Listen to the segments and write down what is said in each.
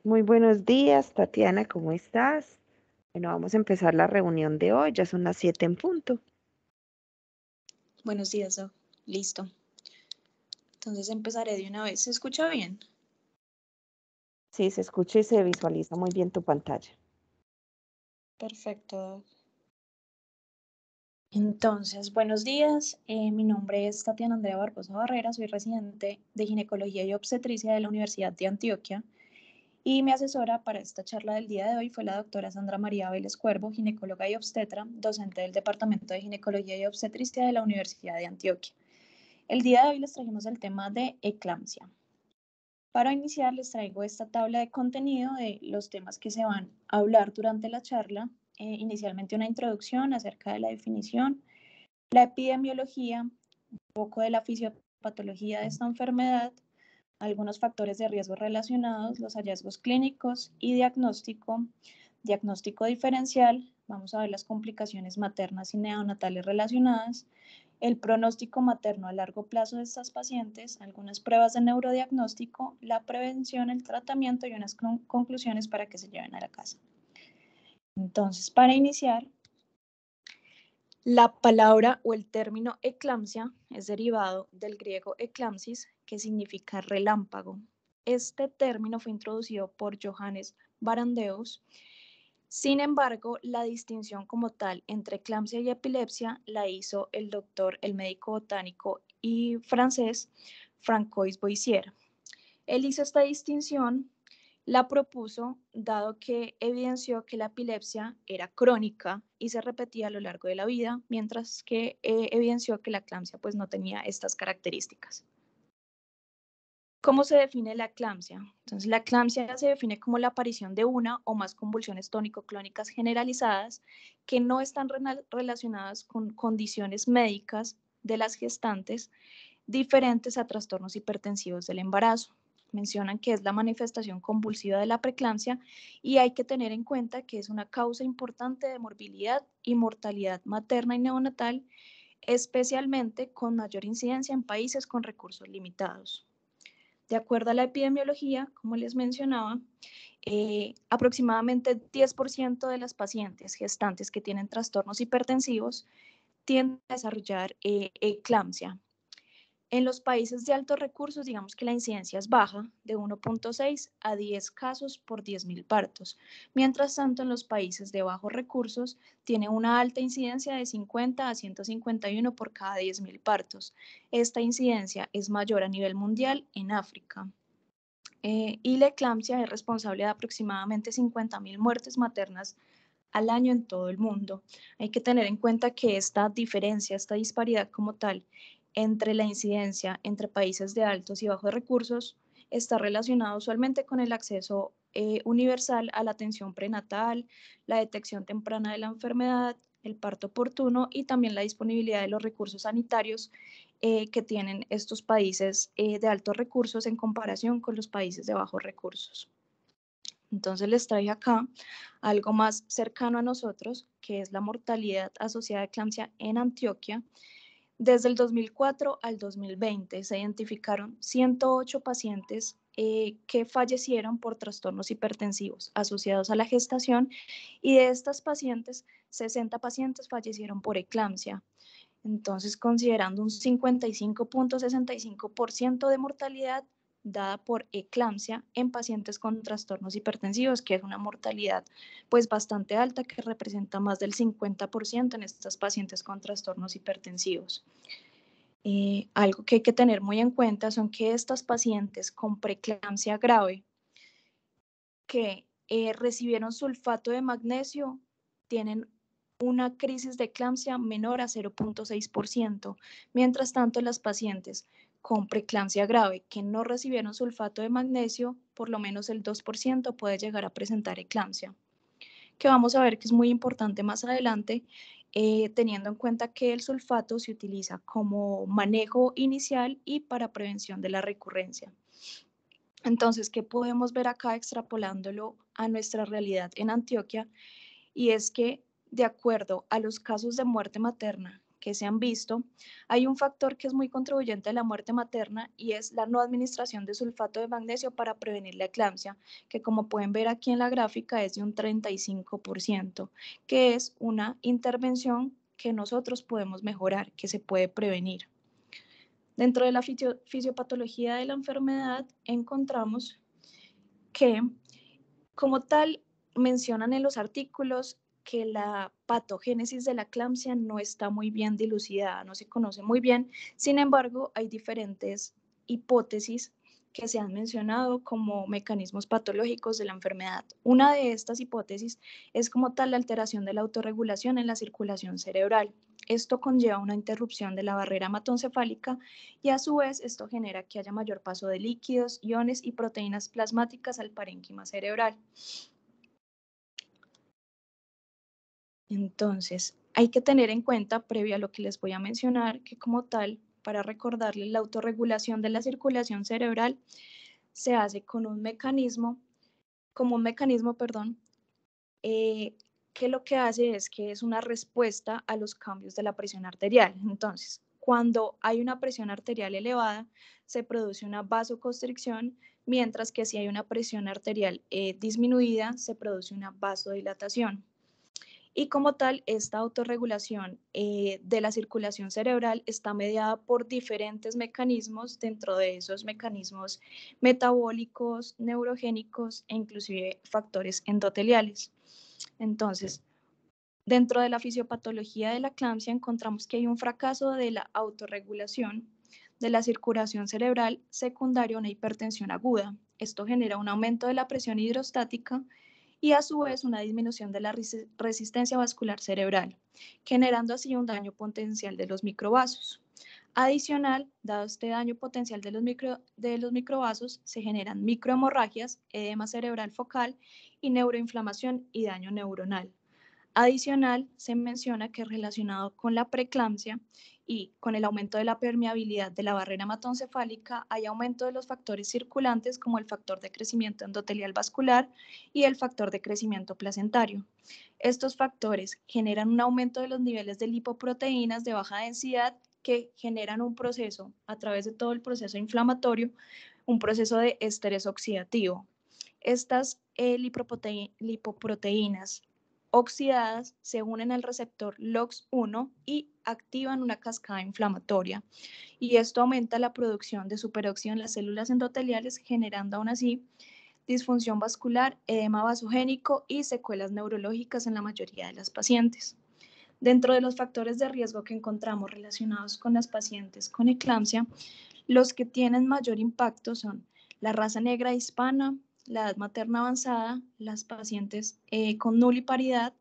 Muy buenos días, Tatiana, ¿cómo estás? Bueno, vamos a empezar la reunión de hoy, ya son las 7 en punto. Buenos días, Doc. Listo. Entonces empezaré de una vez. ¿Se escucha bien? Sí, se escucha y se visualiza muy bien tu pantalla. Perfecto, Doc. Entonces, buenos días. Mi nombre es Tatiana Andrea Barbosa Barrera. Soy residente de Ginecología y Obstetricia de la Universidad de Antioquia. Y mi asesora para esta charla del día de hoy fue la doctora Sandra María Vélez Cuervo, ginecóloga y obstetra, docente del Departamento de Ginecología y Obstetricia de la Universidad de Antioquia. El día de hoy les trajimos el tema de eclampsia. Para iniciar, les traigo esta tabla de contenido de los temas que se van a hablar durante la charla. Inicialmente una introducción acerca de la definición, la epidemiología, un poco de la fisiopatología de esta enfermedad, algunos factores de riesgo relacionados, los hallazgos clínicos y diagnóstico, diagnóstico diferencial. Vamos a ver las complicaciones maternas y neonatales relacionadas, el pronóstico materno a largo plazo de estas pacientes, algunas pruebas de neurodiagnóstico, la prevención, el tratamiento y unas conclusiones para que se lleven a la casa. Entonces, para iniciar, la palabra o el término eclampsia es derivado del griego eclampsis, que significa relámpago. Este término fue introducido por Johannes Barandeus. Sin embargo, la distinción como tal entre eclampsia y epilepsia la hizo el médico botánico y francés Francois Boissier. Él hizo esta distinción, la propuso dado que evidenció que la epilepsia era crónica y se repetía a lo largo de la vida, mientras que evidenció que la eclampsia pues no tenía estas características. ¿Cómo se define la eclampsia? Entonces, la eclampsia se define como la aparición de una o más convulsiones tónico-clónicas generalizadas que no están relacionadas con condiciones médicas de las gestantes diferentes a trastornos hipertensivos del embarazo. Mencionan que es la manifestación convulsiva de la preeclampsia y hay que tener en cuenta que es una causa importante de morbilidad y mortalidad materna y neonatal, especialmente con mayor incidencia en países con recursos limitados. De acuerdo a la epidemiología, como les mencionaba, aproximadamente 10% de las pacientes gestantes que tienen trastornos hipertensivos tienden a desarrollar eclampsia. En los países de altos recursos, digamos que la incidencia es baja, de 1.6 a 10 casos por 10.000 partos. Mientras tanto, en los países de bajos recursos, tiene una alta incidencia de 50 a 151 por cada 10.000 partos. Esta incidencia es mayor a nivel mundial en África. Y la eclampsia es responsable de aproximadamente 50.000 muertes maternas al año en todo el mundo. Hay que tener en cuenta que esta diferencia, esta disparidad como tal, entre la incidencia entre países de altos y bajos recursos está relacionado usualmente con el acceso universal a la atención prenatal, la detección temprana de la enfermedad, el parto oportuno y también la disponibilidad de los recursos sanitarios que tienen estos países de altos recursos en comparación con los países de bajos recursos. Entonces les traje acá algo más cercano a nosotros, que es la mortalidad asociada a eclampsia en Antioquia. Desde el 2004 al 2020 se identificaron 108 pacientes que fallecieron por trastornos hipertensivos asociados a la gestación y de estas pacientes, 60 pacientes fallecieron por eclampsia. Entonces, considerando un 55.65% de mortalidad dada por eclampsia en pacientes con trastornos hipertensivos, que es una mortalidad pues bastante alta que representa más del 50% en estas pacientes con trastornos hipertensivos. Algo que hay que tener muy en cuenta son que estas pacientes con preeclampsia grave que recibieron sulfato de magnesio tienen una crisis de eclampsia menor a 0.6%, mientras tanto las pacientes con preeclampsia grave que no recibieron sulfato de magnesio, por lo menos el 2% puede llegar a presentar eclampsia, que vamos a ver que es muy importante más adelante, teniendo en cuenta que el sulfato se utiliza como manejo inicial y para prevención de la recurrencia. Entonces, ¿qué podemos ver acá extrapolándolo a nuestra realidad en Antioquia? Y es que, de acuerdo a los casos de muerte materna que se han visto, hay un factor que es muy contribuyente a la muerte materna y es la no administración de sulfato de magnesio para prevenir la eclampsia, que como pueden ver aquí en la gráfica es de un 35%, que es una intervención que nosotros podemos mejorar, que se puede prevenir. Dentro de la fisiopatología de la enfermedad encontramos que, como tal, mencionan en los artículos que la patogénesis de la eclampsia no está muy bien dilucidada, no se conoce muy bien. Sin embargo, hay diferentes hipótesis que se han mencionado como mecanismos patológicos de la enfermedad. Una de estas hipótesis es como tal la alteración de la autorregulación en la circulación cerebral. Esto conlleva una interrupción de la barrera hematoencefálica y a su vez esto genera que haya mayor paso de líquidos, iones y proteínas plasmáticas al parénquima cerebral. Entonces, hay que tener en cuenta, previo a lo que les voy a mencionar, que como tal, para recordarles, la autorregulación de la circulación cerebral se hace con un mecanismo, que lo que hace es que es una respuesta a los cambios de la presión arterial. Entonces, cuando hay una presión arterial elevada, se produce una vasoconstricción, mientras que si hay una presión arterial disminuida, se produce una vasodilatación. Y como tal, esta autorregulación de la circulación cerebral está mediada por diferentes mecanismos, dentro de esos mecanismos metabólicos, neurogénicos e inclusive factores endoteliales. Entonces, dentro de la fisiopatología de la eclampsia encontramos que hay un fracaso de la autorregulación de la circulación cerebral secundario a una hipertensión aguda. Esto genera un aumento de la presión hidrostática y a su vez una disminución de la resistencia vascular cerebral, generando así un daño potencial de los microvasos. Adicional, dado este daño potencial de los microvasos, se generan microhemorragias, edema cerebral focal y neuroinflamación y daño neuronal. Adicional, se menciona que relacionado con la preeclampsia y con el aumento de la permeabilidad de la barrera hematoencefálica, hay aumento de los factores circulantes como el factor de crecimiento endotelial vascular y el factor de crecimiento placentario. Estos factores generan un aumento de los niveles de lipoproteínas de baja densidad que generan un proceso, a través de todo el proceso inflamatorio, un proceso de estrés oxidativo. Estas lipoproteínas oxidadas se unen al receptor LOX1 y activan una cascada inflamatoria. Y esto aumenta la producción de superóxido en las células endoteliales, generando aún así disfunción vascular, edema vasogénico y secuelas neurológicas en la mayoría de las pacientes. Dentro de los factores de riesgo que encontramos relacionados con las pacientes con eclampsia, los que tienen mayor impacto son la raza negra hispana, la edad materna avanzada, las pacientes con nulliparidad,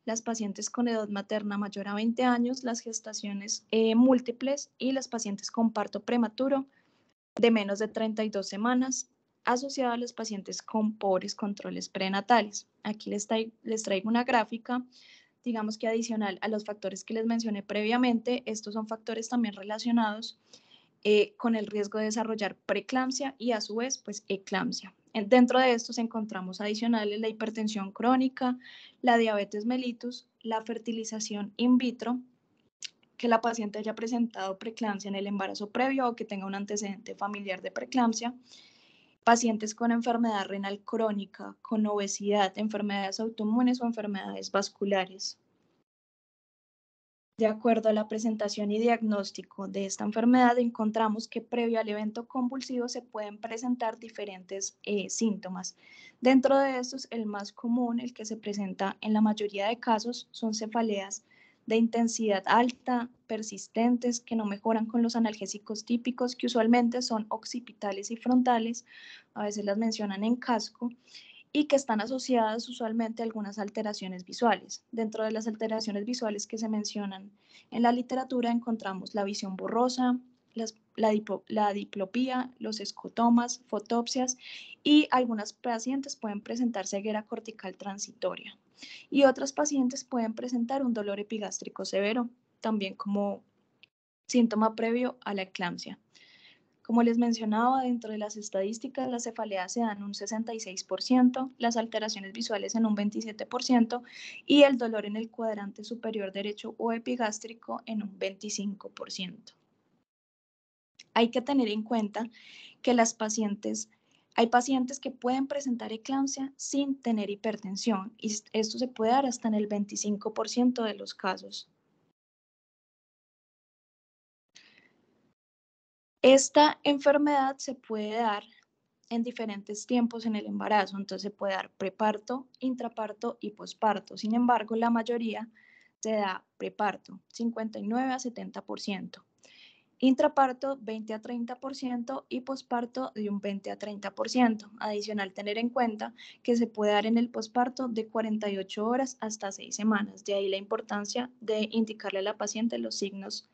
las pacientes con edad materna mayor a 20 años, las gestaciones múltiples y las pacientes con parto prematuro de menos de 32 semanas, asociado a los pacientes con pobres controles prenatales. Aquí les traigo una gráfica, digamos que adicional a los factores que les mencioné previamente. Estos son factores también relacionados con el riesgo de desarrollar preeclampsia y a su vez pues eclampsia. Dentro de estos encontramos adicionales la hipertensión crónica, la diabetes mellitus, la fertilización in vitro, que la paciente haya presentado preeclampsia en el embarazo previo o que tenga un antecedente familiar de preeclampsia, pacientes con enfermedad renal crónica, con obesidad, enfermedades autoinmunes o enfermedades vasculares. De acuerdo a la presentación y diagnóstico de esta enfermedad, encontramos que previo al evento convulsivo se pueden presentar diferentes síntomas. Dentro de estos, el más común, el que se presenta en la mayoría de casos, son cefaleas de intensidad alta, persistentes, que no mejoran con los analgésicos típicos, que usualmente son occipitales y frontales, a veces las mencionan en casco, y que están asociadas usualmente a algunas alteraciones visuales. Dentro de las alteraciones visuales que se mencionan en la literatura encontramos la visión borrosa, la diplopía, los escotomas, fotopsias y algunas pacientes pueden presentar ceguera cortical transitoria y otras pacientes pueden presentar un dolor epigástrico severo, también como síntoma previo a la eclampsia. Como les mencionaba, dentro de las estadísticas, las cefaleas se dan un 66%, las alteraciones visuales en un 27% y el dolor en el cuadrante superior derecho o epigástrico en un 25%. Hay que tener en cuenta que hay pacientes que pueden presentar eclampsia sin tener hipertensión y esto se puede dar hasta en el 25% de los casos. Esta enfermedad se puede dar en diferentes tiempos en el embarazo, entonces se puede dar preparto, intraparto y posparto. Sin embargo, la mayoría se da preparto, 59 a 70%. Intraparto 20 a 30% y posparto de un 20 a 30%. Adicional, tener en cuenta que se puede dar en el posparto de 48 horas hasta 6 semanas. De ahí la importancia de indicarle a la paciente los signos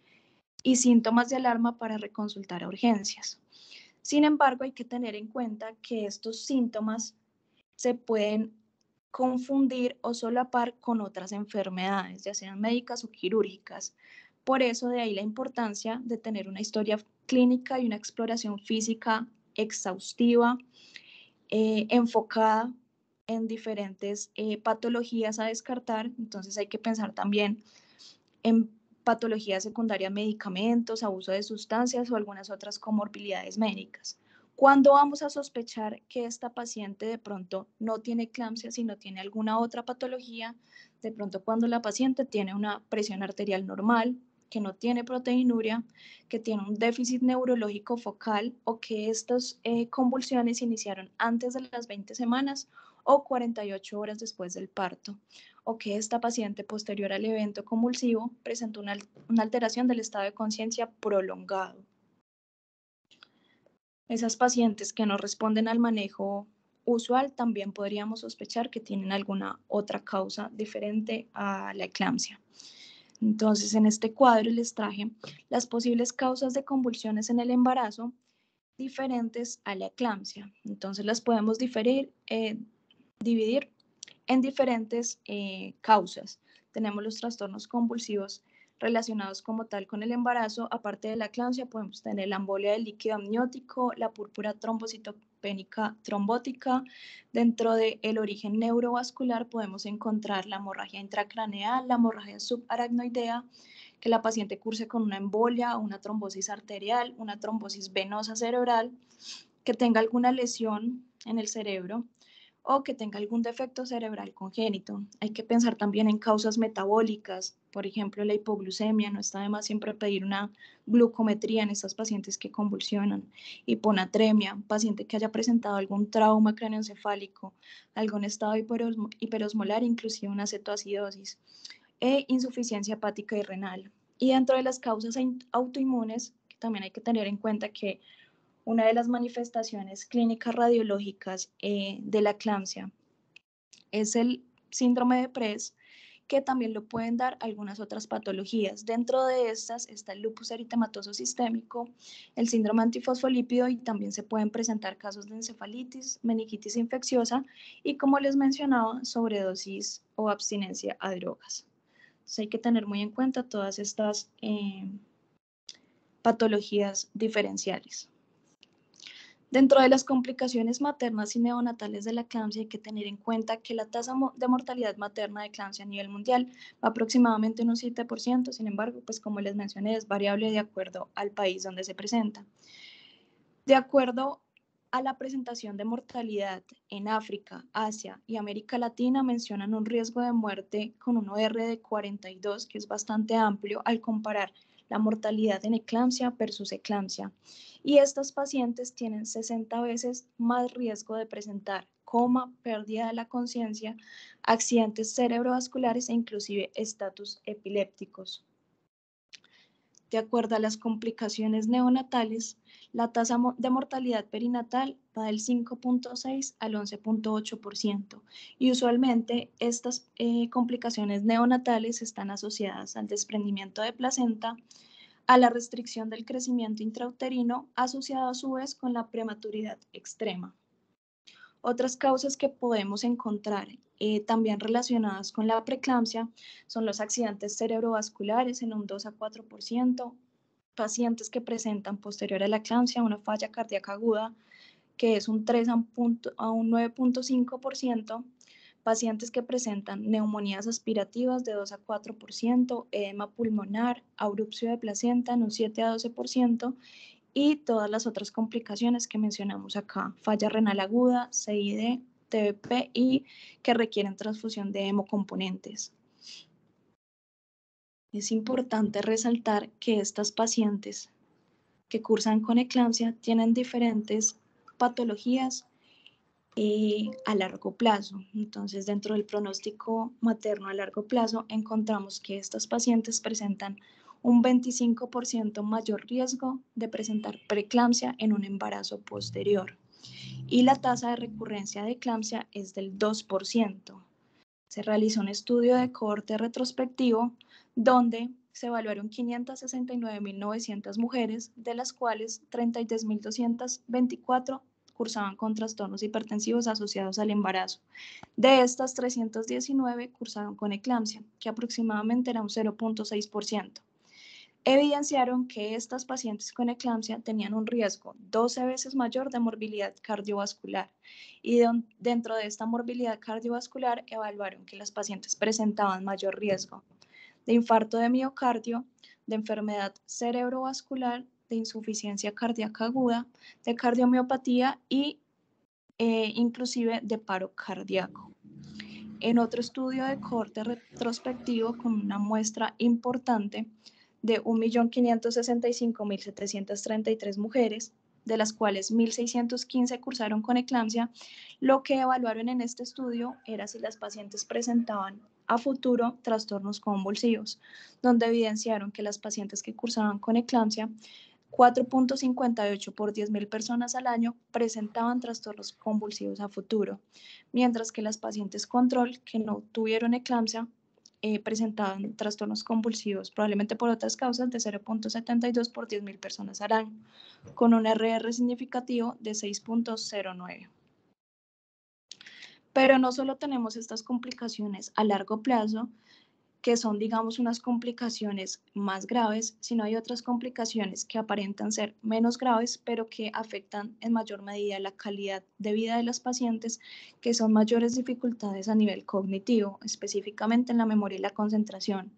y síntomas de alarma para reconsultar a urgencias. Sin embargo, hay que tener en cuenta que estos síntomas se pueden confundir o solapar con otras enfermedades, ya sean médicas o quirúrgicas. Por eso, de ahí la importancia de tener una historia clínica y una exploración física exhaustiva, enfocada en diferentes patologías a descartar. Entonces hay que pensar también en patología secundaria, medicamentos, abuso de sustancias o algunas otras comorbilidades médicas. ¿Cuándo vamos a sospechar que esta paciente de pronto no tiene eclampsia, sino tiene alguna otra patología? De pronto cuando la paciente tiene una presión arterial normal, que no tiene proteinuria, que tiene un déficit neurológico focal o que estas convulsiones iniciaron antes de las 20 semanas o 48 horas después del parto, o que esta paciente posterior al evento convulsivo presentó una alteración del estado de conciencia prolongado. Esas pacientes que no responden al manejo usual también podríamos sospechar que tienen alguna otra causa diferente a la eclampsia. Entonces, en este cuadro les traje las posibles causas de convulsiones en el embarazo diferentes a la eclampsia. Entonces, las podemos dividir en diferentes causas. Tenemos los trastornos convulsivos relacionados como tal con el embarazo. Aparte de la eclampsia, podemos tener la embolia del líquido amniótico, la púrpura trombocitopénica trombótica. Dentro del origen neurovascular podemos encontrar la hemorragia intracraneal, la hemorragia subaracnoidea, que la paciente curse con una embolia, una trombosis arterial, una trombosis venosa cerebral, que tenga alguna lesión en el cerebro o que tenga algún defecto cerebral congénito. Hay que pensar también en causas metabólicas, por ejemplo, la hipoglucemia. No está de más siempre pedir una glucometría en estas pacientes que convulsionan. Hiponatremia, paciente que haya presentado algún trauma craneoencefálico, algún estado hiperosmolar, inclusive una cetoacidosis, e insuficiencia hepática y renal. Y dentro de las causas autoinmunes, también hay que tener en cuenta que una de las manifestaciones clínicas radiológicas de la eclampsia es el síndrome de Press, que también lo pueden dar algunas otras patologías. Dentro de estas está el lupus eritematoso sistémico, el síndrome antifosfolípido y también se pueden presentar casos de encefalitis, meningitis infecciosa y, como les mencionaba, sobredosis o abstinencia a drogas. Entonces hay que tener muy en cuenta todas estas patologías diferenciales. Dentro de las complicaciones maternas y neonatales de la eclampsia hay que tener en cuenta que la tasa de mortalidad materna de eclampsia a nivel mundial va aproximadamente un 7%, sin embargo, pues como les mencioné, es variable de acuerdo al país donde se presenta. De acuerdo a la presentación de mortalidad en África, Asia y América Latina, mencionan un riesgo de muerte con un OR de 42, que es bastante amplio al comparar la mortalidad en eclampsia versus eclampsia. Y estos pacientes tienen 60 veces más riesgo de presentar coma, pérdida de la conciencia, accidentes cerebrovasculares e inclusive estatus epilépticos. De acuerdo a las complicaciones neonatales, la tasa de mortalidad perinatal va del 5.6 al 11.8% y usualmente estas complicaciones neonatales están asociadas al desprendimiento de placenta, a la restricción del crecimiento intrauterino, asociado a su vez con la prematuridad extrema. Otras causas que podemos encontrar también relacionadas con la preeclampsia son los accidentes cerebrovasculares en un 2 a 4%, pacientes que presentan posterior a la eclampsia una falla cardíaca aguda, que es un 3 a un 9.5%, pacientes que presentan neumonías aspirativas de 2 a 4%, edema pulmonar, abrupción de placenta en un 7 a 12%, y todas las otras complicaciones que mencionamos acá, falla renal aguda, CID, TBP y que requieren transfusión de hemocomponentes. Es importante resaltar que estas pacientes que cursan con eclampsia tienen diferentes patologías a largo plazo. Entonces, dentro del pronóstico materno a largo plazo, encontramos que estas pacientes presentan un 25% mayor riesgo de presentar preeclampsia en un embarazo posterior. Y la tasa de recurrencia de eclampsia es del 2%. Se realizó un estudio de cohorte retrospectivo donde se evaluaron 569.900 mujeres, de las cuales 33.224 cursaban con trastornos hipertensivos asociados al embarazo. De estas, 319 cursaron con eclampsia, que aproximadamente era un 0.6%. Evidenciaron que estas pacientes con eclampsia tenían un riesgo 12 veces mayor de morbilidad cardiovascular, y dentro de esta morbilidad cardiovascular evaluaron que las pacientes presentaban mayor riesgo de infarto de miocardio, de enfermedad cerebrovascular, de insuficiencia cardíaca aguda, de cardiomiopatía y inclusive de paro cardíaco. En otro estudio de cohorte retrospectivo con una muestra importante de 1.565.733 mujeres, de las cuales 1.615 cursaron con eclampsia, lo que evaluaron en este estudio era si las pacientes presentaban a futuro trastornos convulsivos, donde evidenciaron que las pacientes que cursaban con eclampsia, 4.58 por 10.000 personas al año, presentaban trastornos convulsivos a futuro, mientras que las pacientes control que no tuvieron eclampsia presentaban trastornos convulsivos, probablemente por otras causas, de 0.72 por 10.000 personas al año, con un RR significativo de 6.09. Pero no solo tenemos estas complicaciones a largo plazo, que son, digamos, unas complicaciones más graves, sino hay otras complicaciones que aparentan ser menos graves, pero que afectan en mayor medida la calidad de vida de las pacientes, que son mayores dificultades a nivel cognitivo, específicamente en la memoria y la concentración.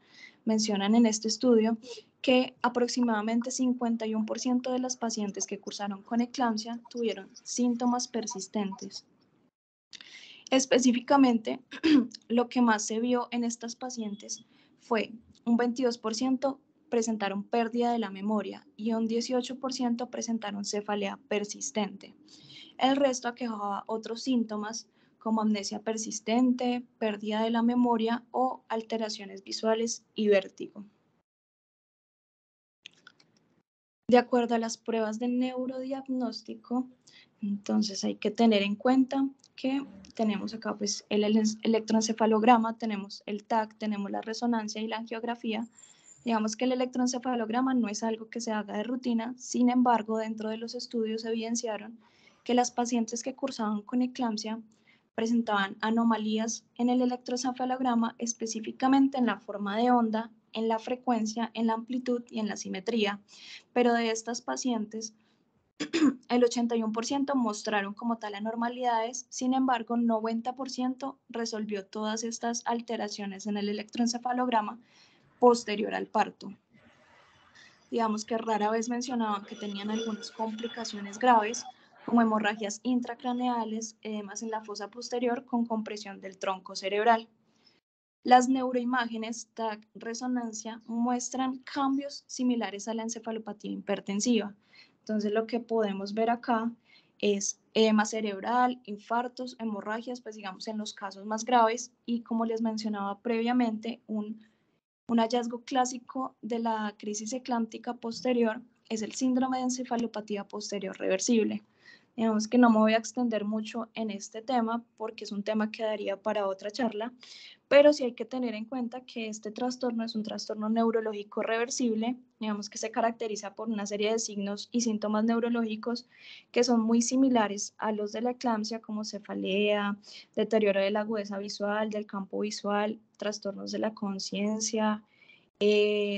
Mencionan en este estudio que aproximadamente 51% de las pacientes que cursaron con eclampsia tuvieron síntomas persistentes. Específicamente, lo que más se vio en estas pacientes fue un 22% presentaron pérdida de la memoria y un 18% presentaron cefalea persistente. El resto aquejaba otros síntomas como amnesia persistente, pérdida de la memoria o alteraciones visuales y vértigo. De acuerdo a las pruebas de neurodiagnóstico, entonces hay que tener en cuenta que tenemos acá pues el electroencefalograma, tenemos el TAC, tenemos la resonancia y la angiografía. Digamos que el electroencefalograma no es algo que se haga de rutina, sin embargo, dentro de los estudios evidenciaron que las pacientes que cursaban con eclampsia presentaban anomalías en el electroencefalograma, específicamente en la forma de onda, en la frecuencia, en la amplitud y en la simetría. Pero de estas pacientes, el 81% mostraron como tal anormalidades, sin embargo, 90% resolvió todas estas alteraciones en el electroencefalograma posterior al parto. Digamos que rara vez mencionaban que tenían algunas complicaciones graves, como hemorragias intracraneales, edemas en la fosa posterior con compresión del tronco cerebral. Las neuroimágenes TAC resonancia muestran cambios similares a la encefalopatía hipertensiva. Entonces, lo que podemos ver acá es edema cerebral, infartos, hemorragias, pues digamos en los casos más graves, y como les mencionaba previamente, un hallazgo clásico de la crisis eclámptica posterior es el síndrome de encefalopatía posterior reversible. Digamos que no me voy a extender mucho en este tema porque es un tema que daría para otra charla, pero sí hay que tener en cuenta que este trastorno es un trastorno neurológico reversible, digamos que se caracteriza por una serie de signos y síntomas neurológicos que son muy similares a los de la eclampsia, como cefalea, deterioro de la agudeza visual, del campo visual, trastornos de la conciencia,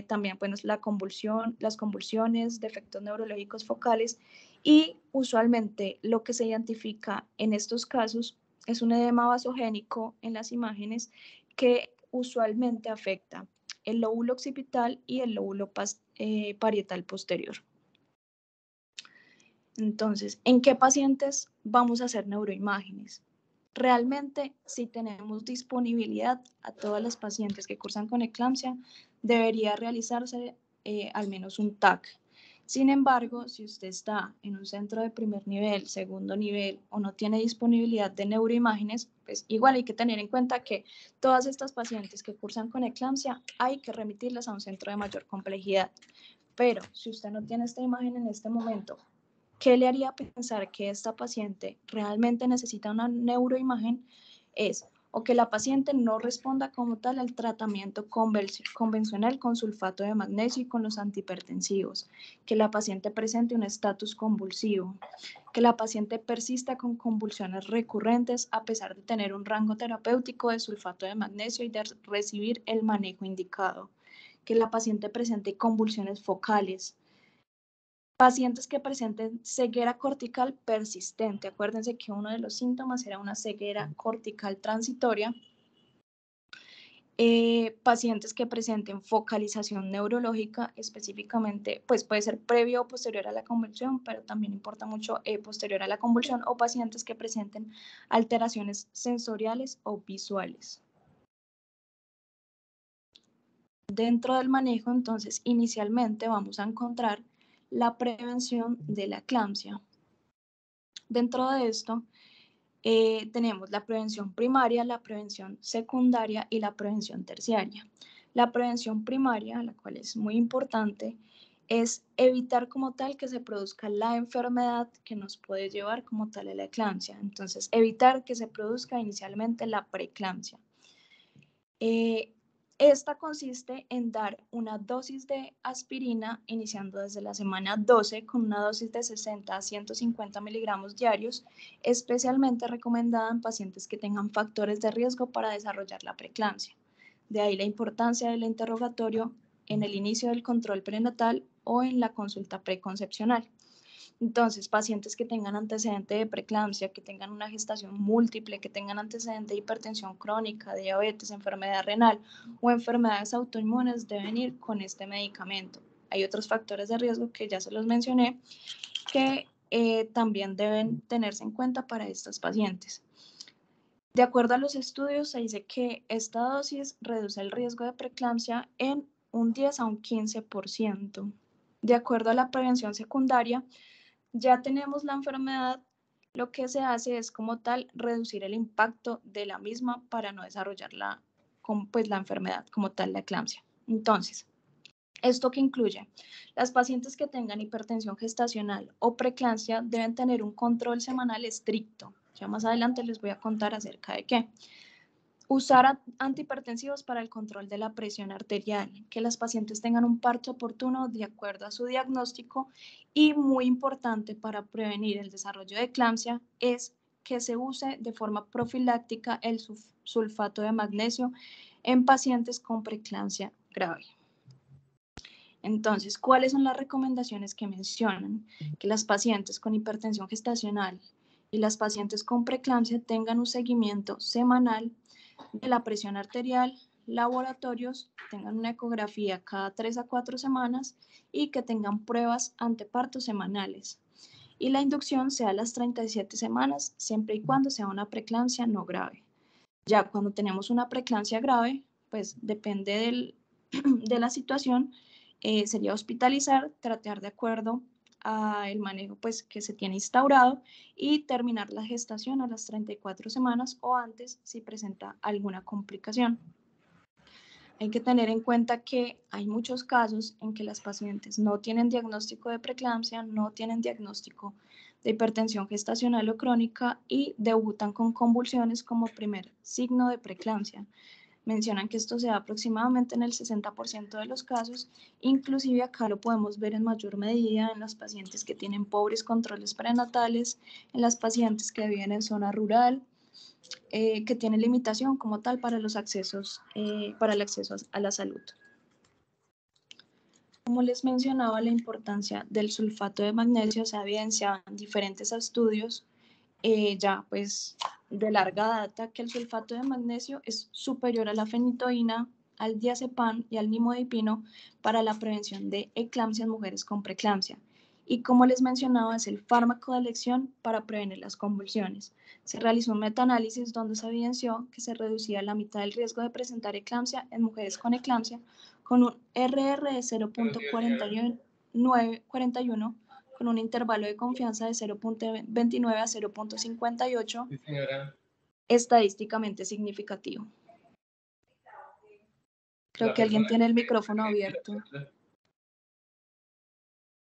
también pues, las convulsiones, defectos neurológicos focales y usualmente lo que se identifica en estos casos es un edema vasogénico en las imágenes que usualmente afecta el lóbulo occipital y el lóbulo parietal posterior. Entonces, ¿en qué pacientes vamos a hacer neuroimágenes? Realmente, si tenemos disponibilidad a todas las pacientes que cursan con eclampsia, debería realizarse al menos un TAC. Sin embargo, si usted está en un centro de primer nivel, segundo nivel o no tiene disponibilidad de neuroimágenes, pues igual hay que tener en cuenta que todas estas pacientes que cursan con eclampsia hay que remitirlas a un centro de mayor complejidad. Pero si usted no tiene esta imagen en este momento, ¿qué le haría pensar que esta paciente realmente necesita una neuroimagen? Es o que la paciente no responda como tal al tratamiento convencional con sulfato de magnesio y con los antihipertensivos, que la paciente presente un estatus convulsivo, que la paciente persista con convulsiones recurrentes a pesar de tener un rango terapéutico de sulfato de magnesio y de recibir el manejo indicado, que la paciente presente convulsiones focales, pacientes que presenten ceguera cortical persistente. Acuérdense que uno de los síntomas era una ceguera cortical transitoria. Pacientes que presenten focalización neurológica, específicamente, pues puede ser previo o posterior a la convulsión, pero también importa mucho posterior a la convulsión, o pacientes que presenten alteraciones sensoriales o visuales. Dentro del manejo, entonces, inicialmente vamos a encontrar la prevención de la eclampsia. Dentro de esto, tenemos la prevención primaria, la prevención secundaria y la prevención terciaria. La prevención primaria, la cual es muy importante, es evitar como tal que se produzca la enfermedad que nos puede llevar como tal a la eclampsia. Entonces, evitar que se produzca inicialmente la preeclampsia. Esta consiste en dar una dosis de aspirina iniciando desde la semana 12 con una dosis de 60 a 150 miligramos diarios, especialmente recomendada en pacientes que tengan factores de riesgo para desarrollar la preeclampsia. De ahí la importancia del interrogatorio en el inicio del control prenatal o en la consulta preconcepcional. Entonces, pacientes que tengan antecedente de preeclampsia, que tengan una gestación múltiple, que tengan antecedente de hipertensión crónica, diabetes, enfermedad renal o enfermedades autoinmunes deben ir con este medicamento. Hay otros factores de riesgo que ya se los mencioné que también deben tenerse en cuenta para estos pacientes. De acuerdo a los estudios, se dice que esta dosis reduce el riesgo de preeclampsia en un 10 a un 15%. De acuerdo a la prevención secundaria, ya tenemos la enfermedad, lo que se hace es como tal reducir el impacto de la misma para no desarrollar la enfermedad como tal, la eclampsia. Entonces, ¿esto qué incluye? Las pacientes que tengan hipertensión gestacional o preeclampsia deben tener un control semanal estricto. Ya más adelante les voy a contar acerca de qué. Usar antihipertensivos para el control de la presión arterial, que las pacientes tengan un parto oportuno de acuerdo a su diagnóstico y muy importante para prevenir el desarrollo de eclampsia es que se use de forma profiláctica el sulfato de magnesio en pacientes con preeclampsia grave. Entonces, ¿cuáles son las recomendaciones que mencionan? Que las pacientes con hipertensión gestacional y las pacientes con preeclampsia tengan un seguimiento semanal de la presión arterial, laboratorios, tengan una ecografía cada 3 a 4 semanas y que tengan pruebas anteparto semanales. Y la inducción sea a las 37 semanas, siempre y cuando sea una preeclampsia no grave. Ya cuando tenemos una preeclampsia grave, pues depende de la situación, sería hospitalizar, tratar de acuerdo al manejo pues, que se tiene instaurado y terminar la gestación a las 34 semanas o antes si presenta alguna complicación. Hay que tener en cuenta que hay muchos casos en que las pacientes no tienen diagnóstico de preeclampsia, no tienen diagnóstico de hipertensión gestacional o crónica y debutan con convulsiones como primer signo de preeclampsia. Mencionan que esto se da aproximadamente en el 60% de los casos, inclusive acá lo podemos ver en mayor medida en las pacientes que tienen pobres controles prenatales, en las pacientes que viven en zona rural, que tienen limitación como tal para los accesos, para el acceso a la salud. Como les mencionaba, la importancia del sulfato de magnesio se ha evidenciado en diferentes estudios ya pues de larga data, que el sulfato de magnesio es superior a la fenitoína, al diazepam y al nimodipino para la prevención de eclampsia en mujeres con preeclampsia. Y como les mencionaba, es el fármaco de elección para prevenir las convulsiones. Se realizó un metaanálisis donde se evidenció que se reducía la mitad del riesgo de presentar eclampsia en mujeres con eclampsia con un RR de 0.41 con un intervalo de confianza de 0.29 a 0.58, estadísticamente significativo. Creo que alguien tiene el micrófono abierto.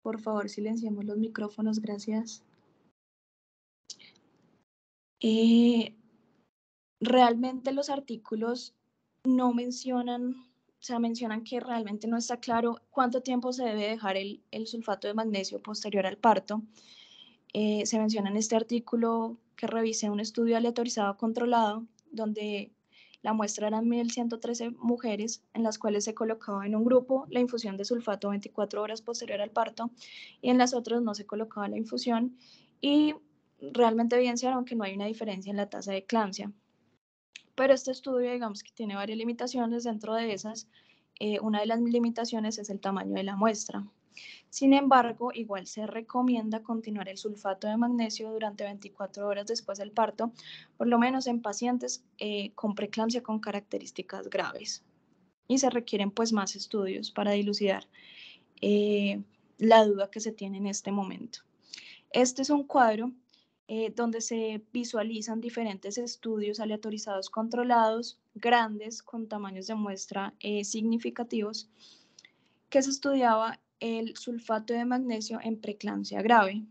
Por favor, silenciemos los micrófonos, gracias. Realmente los artículos no mencionan, o sea, mencionan que realmente no está claro cuánto tiempo se debe dejar el sulfato de magnesio posterior al parto. Se menciona en este artículo que revisé un estudio aleatorizado controlado, donde la muestra eran 1.113 mujeres, en las cuales se colocaba en un grupo la infusión de sulfato 24 horas posterior al parto, y en las otras no se colocaba la infusión, y realmente evidenciaron que no hay una diferencia en la tasa de eclampsia. Pero este estudio, digamos que tiene varias limitaciones. Dentro de esas, una de las limitaciones es el tamaño de la muestra. Sin embargo, igual se recomienda continuar el sulfato de magnesio durante 24 horas después del parto, por lo menos en pacientes con preeclampsia con características graves. Y se requieren pues más estudios para dilucidar la duda que se tiene en este momento. Este es un cuadro donde se visualizan diferentes estudios aleatorizados controlados, grandes, con tamaños de muestra significativos, que se estudiaba el sulfato de magnesio en preeclampsia grave.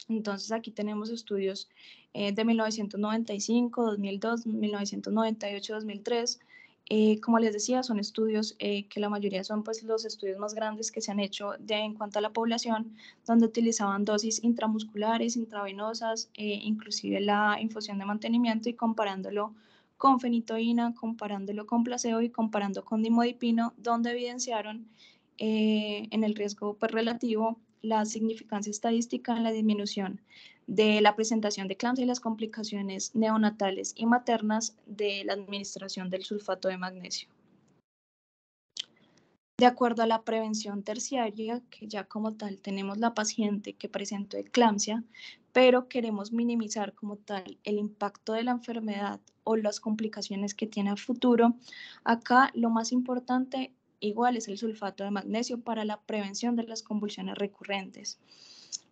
Entonces aquí tenemos estudios de 1995, 2002, 1998, 2003. Como les decía, son estudios que la mayoría son pues los estudios más grandes que se han hecho en cuanto a la población, donde utilizaban dosis intramusculares, intravenosas, inclusive la infusión de mantenimiento, y comparándolo con fenitoína, comparándolo con placebo y comparando con nimodipino, donde evidenciaron en el riesgo pues, relativo la significancia estadística en la disminución de la presentación de eclampsia y las complicaciones neonatales y maternas de la administración del sulfato de magnesio. De acuerdo a la prevención terciaria, que ya como tal tenemos la paciente que presentó eclampsia, pero queremos minimizar como tal el impacto de la enfermedad o las complicaciones que tiene a futuro, acá lo más importante igual es el sulfato de magnesio para la prevención de las convulsiones recurrentes.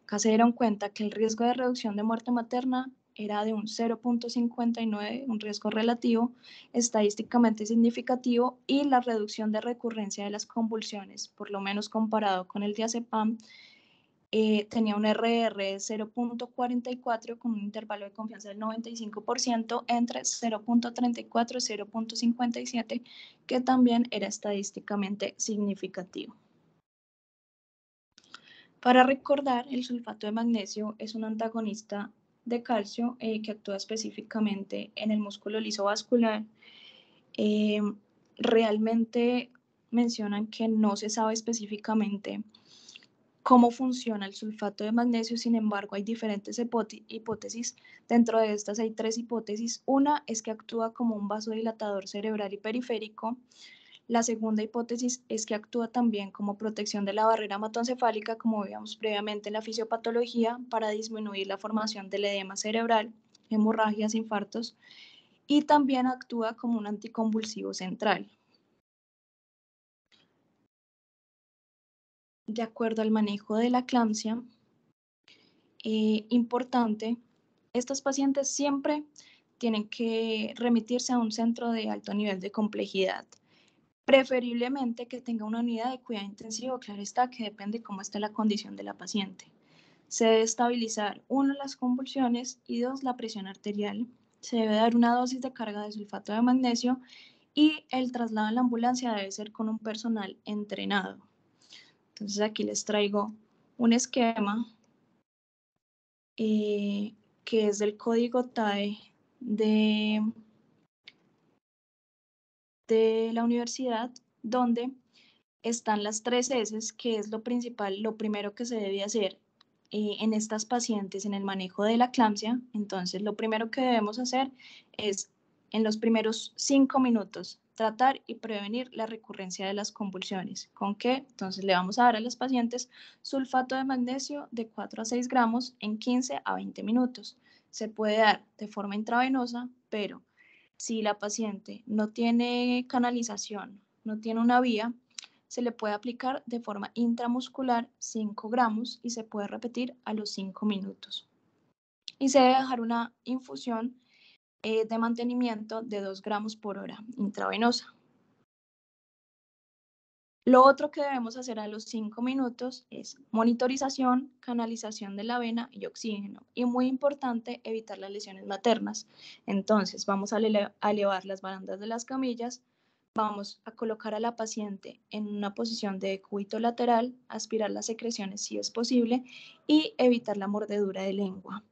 Acá se dieron cuenta que el riesgo de reducción de muerte materna era de un 0.59, un riesgo relativo, estadísticamente significativo, y la reducción de recurrencia de las convulsiones, por lo menos comparado con el diazepam, tenía un RR de 0.44 con un intervalo de confianza del 95% entre 0.34 y 0.57, que también era estadísticamente significativo. Para recordar, el sulfato de magnesio es un antagonista de calcio que actúa específicamente en el músculo liso vascular. Realmente mencionan que no se sabe específicamente cómo funciona el sulfato de magnesio, sin embargo hay diferentes hipótesis. Dentro de estas hay tres hipótesis. Una es que actúa como un vasodilatador cerebral y periférico. La segunda hipótesis es que actúa también como protección de la barrera hematoencefálica, como veíamos previamente en la fisiopatología, para disminuir la formación del edema cerebral, hemorragias, infartos, y también actúa como un anticonvulsivo central. De acuerdo al manejo de la eclampsia, importante, estos pacientes siempre tienen que remitirse a un centro de alto nivel de complejidad. Preferiblemente que tenga una unidad de cuidado intensivo, claro está, que depende cómo esté la condición de la paciente. Se debe estabilizar, 1, las convulsiones y 2, la presión arterial. Se debe dar una dosis de carga de sulfato de magnesio y el traslado en la ambulancia debe ser con un personal entrenado. Entonces aquí les traigo un esquema que es del código TAE de la universidad, donde están las 3 S, que es lo principal, lo primero que se debe hacer en estas pacientes en el manejo de la eclampsia. Entonces, lo primero que debemos hacer es, en los primeros 5 minutos, tratar y prevenir la recurrencia de las convulsiones. ¿Con qué? Entonces, le vamos a dar a las pacientes sulfato de magnesio de 4 a 6 gramos en 15 a 20 minutos. Se puede dar de forma intravenosa, pero si la paciente no tiene canalización, no tiene una vía, se le puede aplicar de forma intramuscular 5 gramos y se puede repetir a los 5 minutos. Y se debe dejar una infusión de mantenimiento de 2 gramos por hora intravenosa. Lo otro que debemos hacer a los 5 minutos es monitorización, canalización de la vena y oxígeno. Y muy importante, evitar las lesiones maternas. Entonces, vamos a elevar las barandas de las camillas, vamos a colocar a la paciente en una posición de cúbito lateral, aspirar las secreciones si es posible y evitar la mordedura de lengua.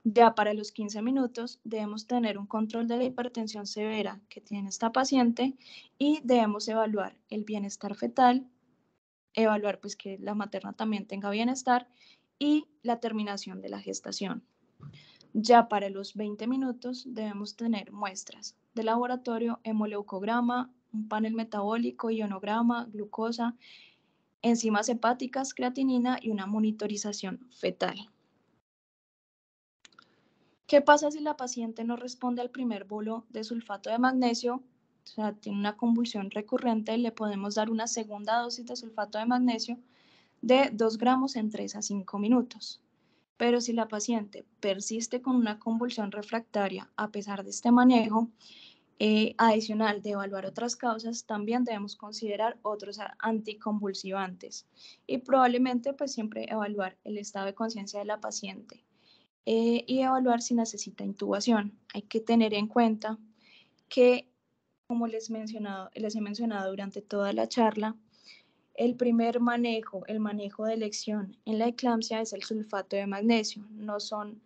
Ya para los 15 minutos debemos tener un control de la hipertensión severa que tiene esta paciente y debemos evaluar el bienestar fetal, evaluar pues que la materna también tenga bienestar y la terminación de la gestación. Ya para los 20 minutos debemos tener muestras de laboratorio, hemoleucograma, un panel metabólico, ionograma, glucosa, enzimas hepáticas, creatinina y una monitorización fetal. ¿Qué pasa si la paciente no responde al primer bolo de sulfato de magnesio? O sea, tiene una convulsión recurrente, le podemos dar una segunda dosis de sulfato de magnesio de 2 gramos en 3 a 5 minutos. Pero si la paciente persiste con una convulsión refractaria a pesar de este manejo, adicional de evaluar otras causas, también debemos considerar otros anticonvulsivantes y probablemente pues siempre evaluar el estado de conciencia de la paciente. Y evaluar si necesita intubación. Hay que tener en cuenta que, como les he mencionado durante toda la charla, el primer manejo, el manejo de elección en la eclampsia es el sulfato de magnesio, no son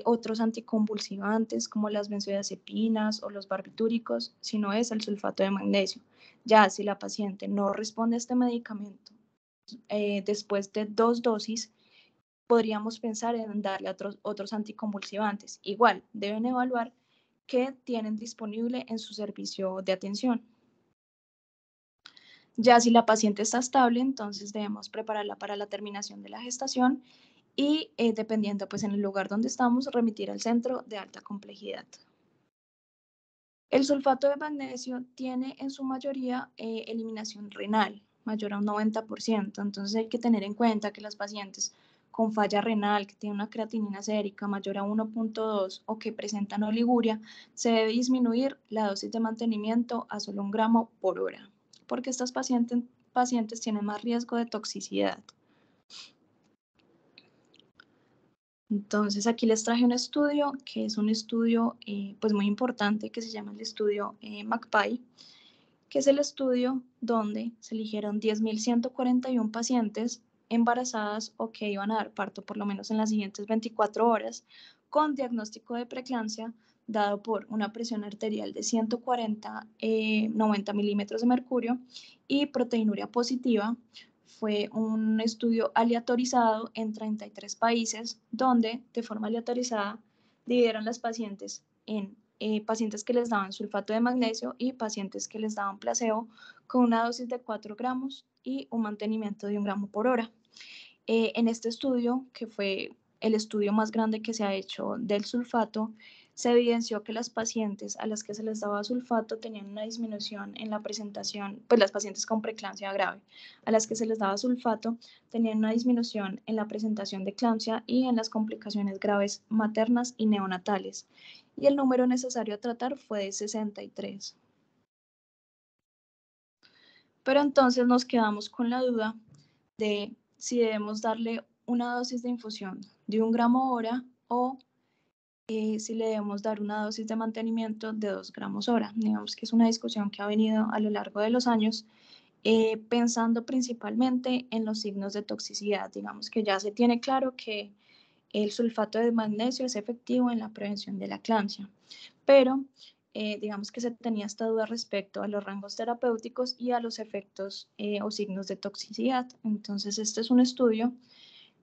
otros anticonvulsivantes como las benzodiazepinas o los barbitúricos, sino es el sulfato de magnesio. Ya si la paciente no responde a este medicamento después de 2 dosis, podríamos pensar en darle otros anticonvulsivantes. Igual, deben evaluar qué tienen disponible en su servicio de atención. Ya si la paciente está estable, entonces debemos prepararla para la terminación de la gestación y dependiendo pues en el lugar donde estamos, remitir al centro de alta complejidad. El sulfato de magnesio tiene en su mayoría eliminación renal, mayor a un 90%, entonces hay que tener en cuenta que las pacientes con falla renal, que tienen una creatinina sérica mayor a 1.2 o que presentan oliguria, se debe disminuir la dosis de mantenimiento a solo 1 gramo por hora, porque estas pacientes tienen más riesgo de toxicidad. Entonces aquí les traje un estudio que es un estudio pues muy importante que se llama el estudio MACPAI, que es el estudio donde se eligieron 10.141 pacientes embarazadas o que iban a dar parto por lo menos en las siguientes 24 horas con diagnóstico de preeclampsia dado por una presión arterial de 140-90 milímetros de mercurio y proteinuria positiva. Fue un estudio aleatorizado en 33 países donde de forma aleatorizada dividieron las pacientes en pacientes que les daban sulfato de magnesio y pacientes que les daban placebo con una dosis de 4 gramos y un mantenimiento de 1 gramo por hora. En este estudio, que fue el estudio más grande que se ha hecho del sulfato, se evidenció que las pacientes a las que se les daba sulfato tenían una disminución en la presentación, pues las pacientes con preeclampsia grave, a las que se les daba sulfato tenían una disminución en la presentación de eclampsia y en las complicaciones graves maternas y neonatales. Y el número necesario a tratar fue de 63. Pero entonces nos quedamos con la duda de si debemos darle una dosis de infusión de 1 gramo hora o si le debemos dar una dosis de mantenimiento de 2 gramos hora. Digamos que es una discusión que ha venido a lo largo de los años pensando principalmente en los signos de toxicidad. Digamos que ya se tiene claro que el sulfato de magnesio es efectivo en la prevención de la eclampsia, pero digamos que se tenía esta duda respecto a los rangos terapéuticos y a los efectos o signos de toxicidad. Entonces, este es un estudio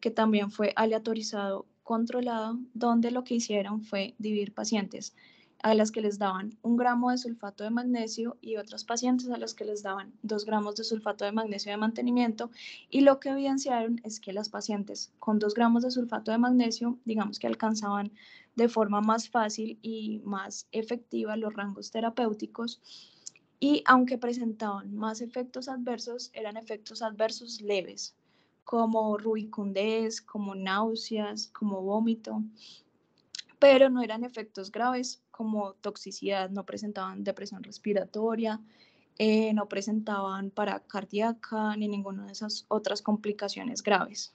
que también fue aleatorizado, controlado, donde lo que hicieron fue dividir pacientes a las que les daban 1 gramo de sulfato de magnesio y otros pacientes a los que les daban 2 gramos de sulfato de magnesio de mantenimiento, y lo que evidenciaron es que las pacientes con 2 gramos de sulfato de magnesio, digamos que alcanzaban de forma más fácil y más efectiva los rangos terapéuticos, y aunque presentaban más efectos adversos, eran efectos adversos leves, como rubicundez, como náuseas, como vómito, pero no eran efectos graves como toxicidad, no presentaban depresión respiratoria, no presentaban parada cardíaca ni ninguna de esas otras complicaciones graves.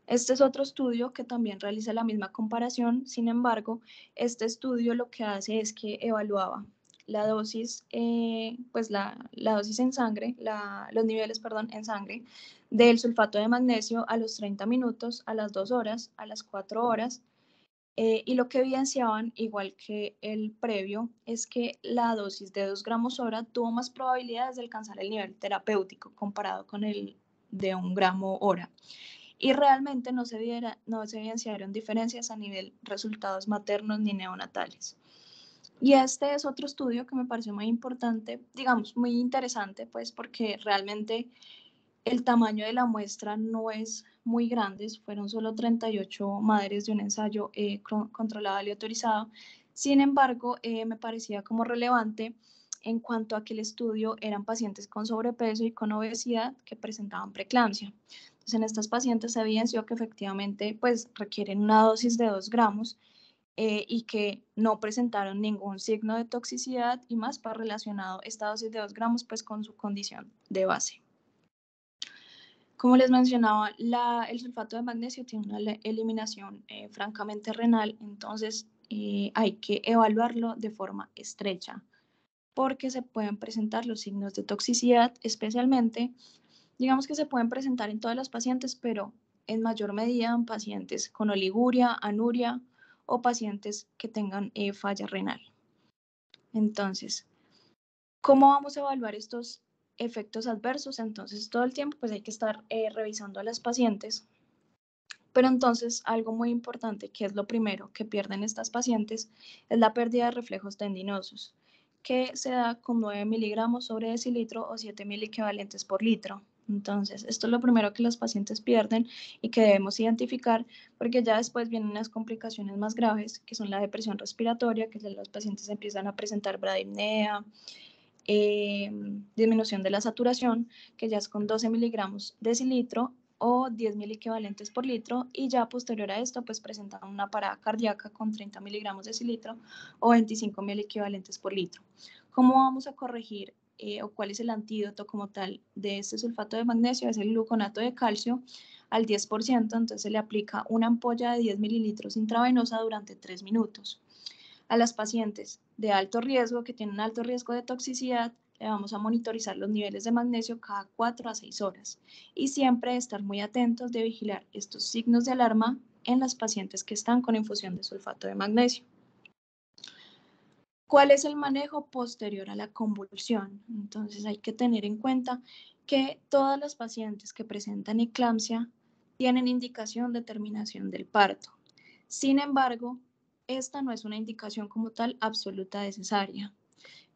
Este es otro estudio que también realiza la misma comparación. Sin embargo, este estudio lo que hace es que evaluaba la dosis, pues la dosis en sangre, los niveles, perdón, en sangre del sulfato de magnesio a los 30 minutos, a las 2 horas, a las 4 horas, y lo que evidenciaban, igual que el previo, es que la dosis de 2 gramos hora tuvo más probabilidades de alcanzar el nivel terapéutico comparado con el de 1 gramo hora. Y realmente no se evidenciaron diferencias a nivel resultados maternos ni neonatales. Y este es otro estudio que me pareció muy importante, digamos, muy interesante, pues porque realmente el tamaño de la muestra no es muy grande, fueron solo 38 madres de un ensayo controlado y autorizado. Sin embargo, me parecía como relevante en cuanto a que el estudio eran pacientes con sobrepeso y con obesidad que presentaban preeclampsia. Entonces, en estas pacientes se evidenció que efectivamente pues, requieren una dosis de 2 gramos y que no presentaron ningún signo de toxicidad, y más para relacionado esta dosis de 2 gramos pues, con su condición de base. Como les mencionaba, el sulfato de magnesio tiene una eliminación francamente renal, entonces hay que evaluarlo de forma estrecha porque se pueden presentar los signos de toxicidad, especialmente, digamos que se pueden presentar en todas las pacientes, pero en mayor medida en pacientes con oliguria, anuria o pacientes que tengan falla renal. Entonces, ¿cómo vamos a evaluar estos efectos adversos? Entonces, todo el tiempo pues hay que estar revisando a las pacientes, pero entonces algo muy importante, que es lo primero que pierden estas pacientes, es la pérdida de reflejos tendinosos, que se da con 9 miligramos sobre decilitro o 7 equivalentes por litro. Entonces, esto es lo primero que los pacientes pierden y que debemos identificar, porque ya después vienen unas complicaciones más graves, que son la depresión respiratoria, que ya los pacientes empiezan a presentar bradipnea, disminución de la saturación, que ya es con 12 miligramos decilitro o 10 mil equivalentes por litro, y ya posterior a esto pues presentan una parada cardíaca con 30 miligramos decilitro o 25 mil equivalentes por litro. ¿Cómo vamos a corregir o cuál es el antídoto como tal de este sulfato de magnesio? Es el gluconato de calcio al 10%, entonces se le aplica una ampolla de 10 mililitros intravenosa durante 3 minutos. A las pacientes de alto riesgo, que tienen alto riesgo de toxicidad, le vamos a monitorizar los niveles de magnesio cada 4 a 6 horas y siempre estar muy atentos de vigilar estos signos de alarma en las pacientes que están con infusión de sulfato de magnesio. ¿Cuál es el manejo posterior a la convulsión? Entonces hay que tener en cuenta que todas las pacientes que presentan eclampsia tienen indicación de terminación del parto. Sin embargo, esta no es una indicación como tal absoluta de cesárea.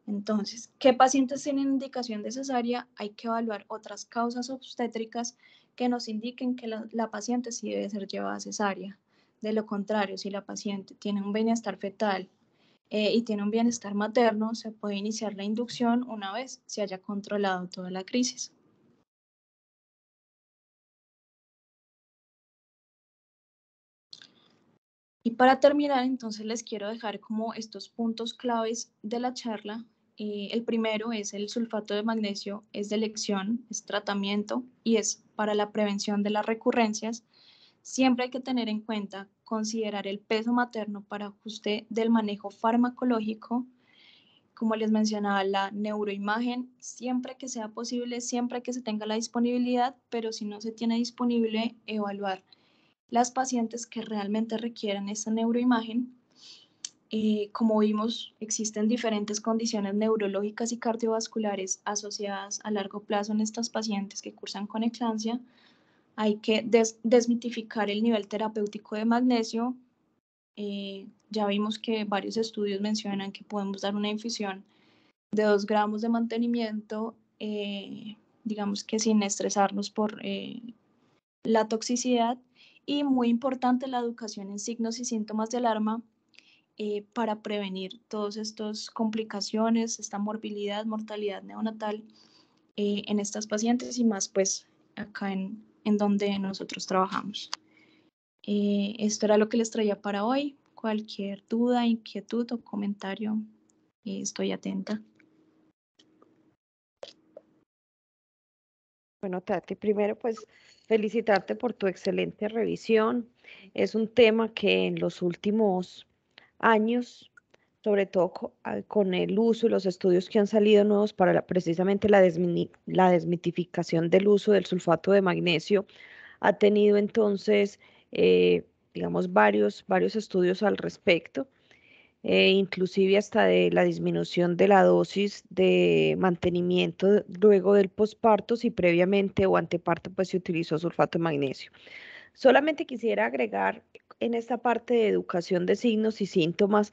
Entonces, ¿qué pacientes tienen indicación de cesárea? Hay que evaluar otras causas obstétricas que nos indiquen que la paciente sí debe ser llevada a cesárea. De lo contrario, si la paciente tiene un bienestar fetal y tiene un bienestar materno, se puede iniciar la inducción una vez se haya controlado toda la crisis. Y para terminar, entonces les quiero dejar como estos puntos claves de la charla. El primero es el sulfato de magnesio, es de elección, es tratamiento y es para la prevención de las recurrencias. Siempre hay que tener en cuenta considerar el peso materno para ajuste del manejo farmacológico. Como les mencionaba, la neuroimagen, siempre que sea posible, siempre que se tenga la disponibilidad, pero si no se tiene disponible, evaluar las pacientes que realmente requieran esta neuroimagen. Como vimos, existen diferentes condiciones neurológicas y cardiovasculares asociadas a largo plazo en estas pacientes que cursan con eclampsia. Hay que desmitificar el nivel terapéutico de magnesio. Ya vimos que varios estudios mencionan que podemos dar una infusión de 2 gramos de mantenimiento, digamos que sin estresarnos por la toxicidad. Y muy importante la educación en signos y síntomas de alarma para prevenir todas estas complicaciones, esta morbilidad, mortalidad neonatal en estas pacientes y más pues acá en donde nosotros trabajamos. Esto era lo que les traía para hoy. Cualquier duda, inquietud o comentario, estoy atenta. Bueno, Tati, primero pues felicitarte por tu excelente revisión. Es un tema que en los últimos años, sobre todo con el uso y los estudios que han salido nuevos para precisamente la desmitificación del uso del sulfato de magnesio, ha tenido entonces, digamos, varios estudios al respecto, inclusive hasta de la disminución de la dosis de mantenimiento luego del posparto, si previamente o anteparto pues se utilizó sulfato de magnesio. Solamente quisiera agregar en esta parte de educación de signos y síntomas,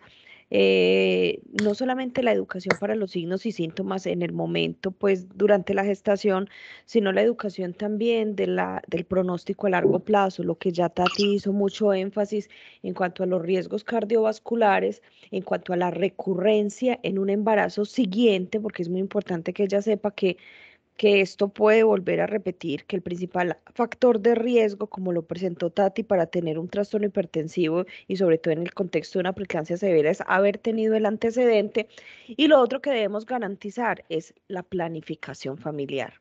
no solamente la educación para los signos y síntomas en el momento, pues durante la gestación, sino la educación también del pronóstico a largo plazo, lo que ya Tati hizo mucho énfasis en cuanto a los riesgos cardiovasculares, en cuanto a la recurrencia en un embarazo siguiente, porque es muy importante que ella sepa que esto puede volver a repetir, que el principal factor de riesgo, como lo presentó Tati, para tener un trastorno hipertensivo y sobre todo en el contexto de una preeclampsia severa es haber tenido el antecedente. Y lo otro que debemos garantizar es la planificación familiar,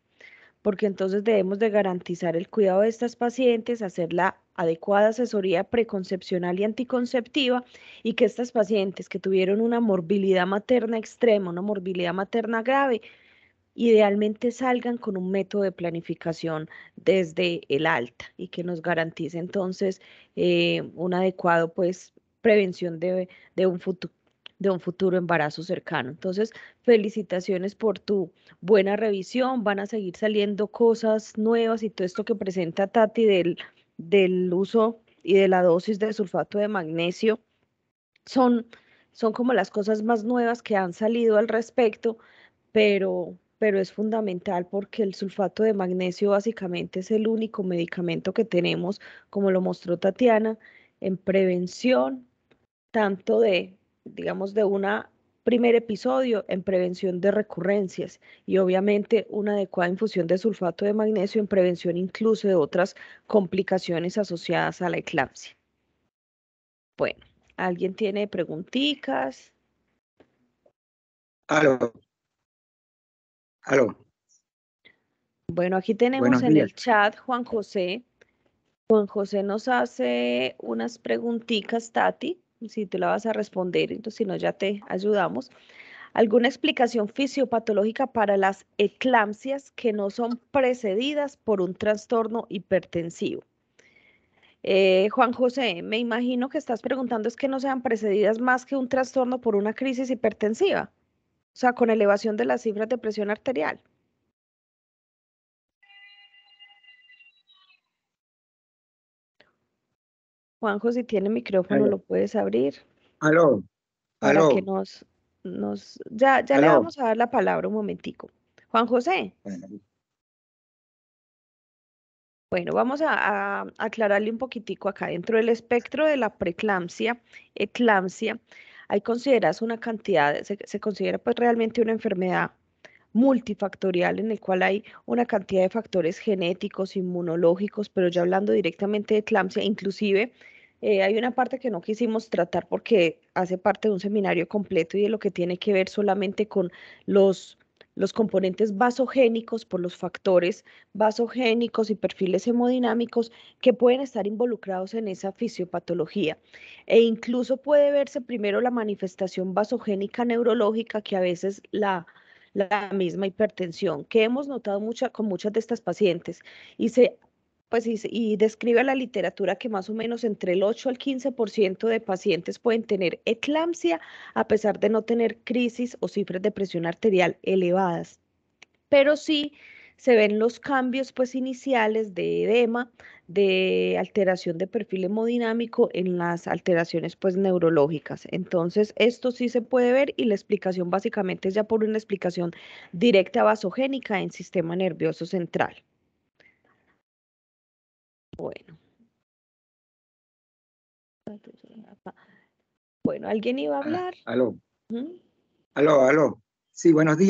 porque entonces debemos de garantizar el cuidado de estas pacientes, hacer la adecuada asesoría preconcepcional y anticonceptiva y que estas pacientes que tuvieron una morbilidad materna extrema, una morbilidad materna grave, idealmente salgan con un método de planificación desde el alta y que nos garantice entonces un adecuado pues prevención de de un futuro embarazo cercano. Entonces, felicitaciones por tu buena revisión. Van a seguir saliendo cosas nuevas y todo esto que presenta Tati del uso y de la dosis de sulfato de magnesio son, son como las cosas más nuevas que han salido al respecto, pero es fundamental porque el sulfato de magnesio básicamente es el único medicamento que tenemos, como lo mostró Tatiana, en prevención, tanto digamos, de una primer episodio, en prevención de recurrencias y obviamente una adecuada infusión de sulfato de magnesio en prevención incluso de otras complicaciones asociadas a la eclampsia. Bueno, ¿alguien tiene preguntitas? Aló, aló, Bueno, aquí tenemos buenos en días. el chat Juan José. Juan José nos hace unas preguntitas, Tati, si tú la vas a responder, entonces si no ya te ayudamos. ¿Alguna explicación fisiopatológica para las eclampsias que no son precedidas por un trastorno hipertensivo? Juan José, me imagino que estás preguntando es que no sean precedidas más que un trastorno por una crisis hipertensiva, o sea, con elevación de las cifras de presión arterial. Juanjo, si tiene micrófono, Aló, lo puedes abrir aló, para que aló, ya le aló. vamos a dar la palabra un momentico. Juan José, Bueno, bueno, vamos a aclararle un poquitico acá. Dentro del espectro de la preeclampsia, eclampsia, hay consideras una cantidad, se considera pues realmente una enfermedad multifactorial en el cual hay una cantidad de factores genéticos, inmunológicos, pero ya hablando directamente de eclampsia, inclusive hay una parte que no quisimos tratar porque hace parte de un seminario completo y de lo que tiene que ver solamente con los, los componentes vasogénicos por los factores vasogénicos y perfiles hemodinámicos que pueden estar involucrados en esa fisiopatología. E incluso puede verse primero la manifestación vasogénica neurológica que a veces la misma hipertensión, que hemos notado con muchas de estas pacientes y se pues y describe a la literatura que más o menos entre el 8 al 15% de pacientes pueden tener eclampsia a pesar de no tener crisis o cifras de presión arterial elevadas. Pero sí se ven los cambios pues iniciales de edema, de alteración de perfil hemodinámico en las alteraciones pues neurológicas. Entonces, esto sí se puede ver y la explicación básicamente es ya por una explicación directa vasogénica en sistema nervioso central. Bueno. Bueno, ¿alguien iba a hablar? Aló, ¿Mm? aló. Sí, buenos días.